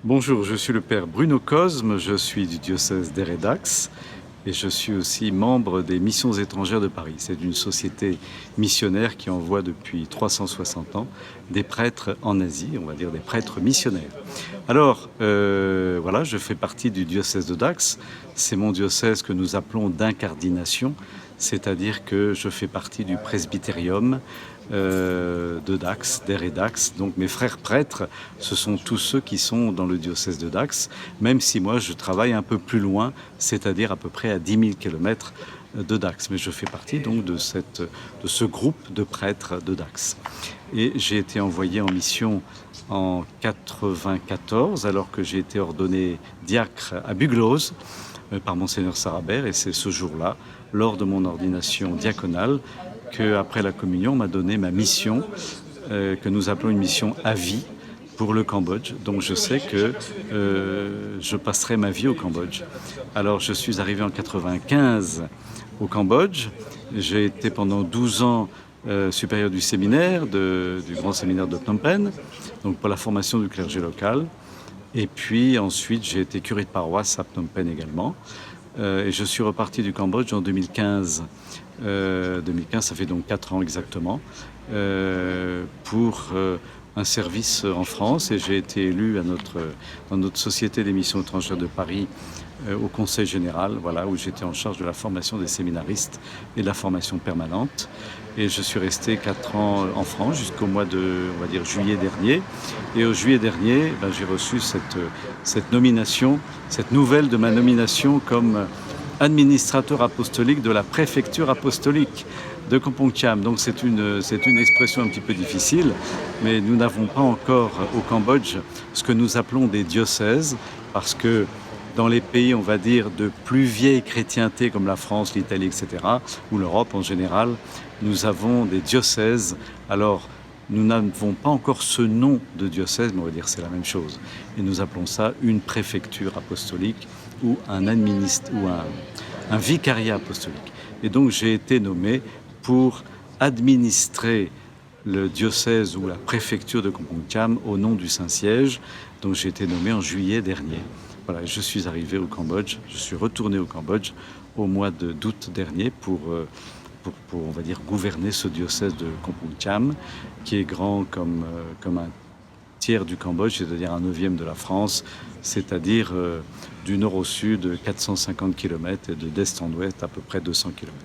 Bonjour, je suis le père Bruno Cosme, je suis du diocèse d'Héret-Dax et je suis aussi membre des Missions étrangères de Paris. C'est une société missionnaire qui envoie depuis 360 ans des prêtres en Asie, on va dire des prêtres missionnaires. Alors, voilà, je fais partie du diocèse de Dax. C'est mon diocèse que nous appelons d'incardination, c'est-à-dire que je fais partie du presbytérium de Dax, d'Héret-Dax. Donc mes frères prêtres, ce sont tous ceux qui sont dans le diocèse de Dax, même si moi je travaille un peu plus loin, c'est-à-dire à peu près à 10 000 kilomètres de Dax. Mais je fais partie donc de ce groupe de prêtres de Dax. Et j'ai été envoyé en mission en 94, alors que j'ai été ordonné diacre à Bugloz par Monseigneur Sarabert. Et c'est ce jour-là, lors de mon ordination diaconale, qu'après la communion, on m'a donné ma mission, que nous appelons une mission à vie pour le Cambodge. Donc je sais que je passerai ma vie au Cambodge. Alors je suis arrivé en 95 au Cambodge. J'ai été pendant 12 ans supérieur du séminaire, du grand séminaire de Phnom Penh, donc pour la formation du clergé local. Et puis ensuite, j'ai été curé de paroisse à Phnom Penh également. Et je suis reparti du Cambodge en 2015. 2015, ça fait donc 4 ans exactement, pour un service en France. Et j'ai été élu dans notre Société des missions étrangères de Paris au Conseil général, voilà, où j'étais en charge de la formation des séminaristes et de la formation permanente. Et je suis resté 4 ans en France jusqu'au mois de, on va dire, juillet dernier. Et au juillet dernier, j'ai reçu cette nomination, cette nouvelle de ma nomination comme administrateur apostolique de la préfecture apostolique de Kampong Cham. Donc c'est une expression un petit peu difficile, mais nous n'avons pas encore au Cambodge ce que nous appelons des diocèses, parce que dans les pays, on va dire, de plus vieille chrétienté comme la France, l'Italie, etc., ou l'Europe en général, nous avons des diocèses. Alors, nous n'avons pas encore ce nom de diocèse, mais on va dire que c'est la même chose. Et nous appelons ça une préfecture apostolique ou un vicariat apostolique. Et donc, j'ai été nommé pour administrer le diocèse ou la préfecture de Kampong Cham au nom du Saint-Siège. Donc, j'ai été nommé en juillet dernier. Voilà, je suis arrivé au Cambodge, je suis retourné au Cambodge au mois d'août dernier pour, on va dire, gouverner ce diocèse de Kampong Cham, qui est grand comme un tiers du Cambodge, c'est-à-dire un neuvième de la France, c'est-à-dire du nord au sud 450 km et de d'est en ouest à peu près 200 km.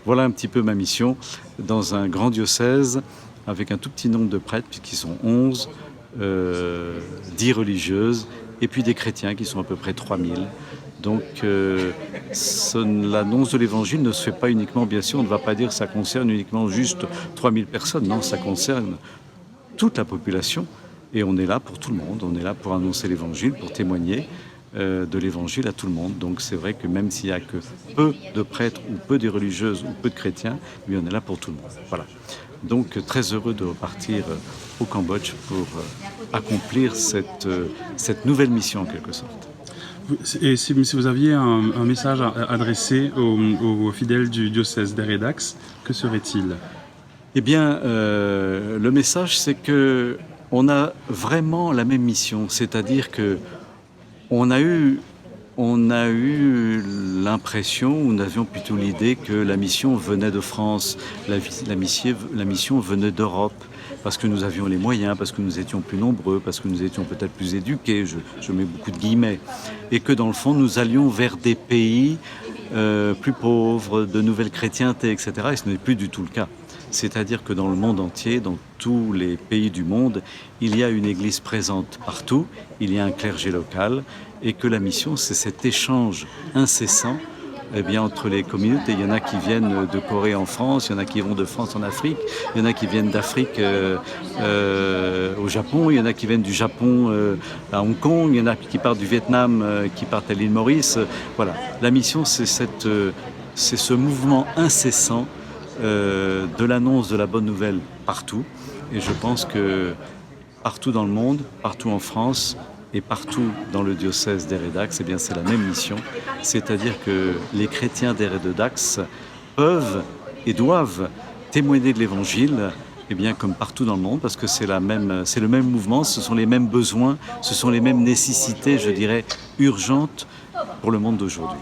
Voilà un petit peu ma mission dans un grand diocèse avec un tout petit nombre de prêtres, puisqu'ils sont 11, 10 religieuses, et puis des chrétiens qui sont à peu près 3000. Donc l'annonce de l'évangile ne se fait pas uniquement, bien sûr, on ne va pas dire que ça concerne uniquement juste 3000 personnes, non, ça concerne toute la population, et on est là pour tout le monde, on est là pour annoncer l'évangile, pour témoigner de l'évangile à tout le monde. Donc c'est vrai que même s'il n'y a que peu de prêtres, ou peu de religieuses, ou peu de chrétiens, lui on est là pour tout le monde. Voilà. Donc très heureux de repartir au Cambodge pour accomplir cette nouvelle mission en quelque sorte. Et si vous aviez un message à adresser aux fidèles du diocèse d'Héret-Dax, que serait-il ? Eh bien, le message, c'est que on a vraiment la même mission, c'est-à-dire que on a eu l'impression, ou nous avions plutôt l'idée que la mission venait de France, la mission venait d'Europe, parce que nous avions les moyens, parce que nous étions plus nombreux, parce que nous étions peut-être plus éduqués, je mets beaucoup de guillemets, et que dans le fond nous allions vers des pays plus pauvres, de nouvelle chrétienté, etc. Et ce n'est plus du tout le cas. C'est-à-dire que dans le monde entier, dans tous les pays du monde, il y a une église présente partout, il y a un clergé local, et que la mission, c'est cet échange incessant entre les communautés. Il y en a qui viennent de Corée en France, il y en a qui vont de France en Afrique, il y en a qui viennent d'Afrique au Japon, il y en a qui viennent du Japon à Hong Kong, il y en a qui partent du Vietnam, qui partent à l'île Maurice. Voilà. La mission, c'est ce mouvement incessant de l'annonce de la bonne nouvelle partout. Et je pense que partout dans le monde, partout en France et partout dans le diocèse d'Héret-Dax, eh bien c'est la même mission. C'est-à-dire que les chrétiens d'Héret-Dax peuvent et doivent témoigner de l'Évangile Eh bien, comme partout dans le monde, parce que c'est le même mouvement, ce sont les mêmes besoins, ce sont les mêmes nécessités, je dirais, urgentes pour le monde d'aujourd'hui.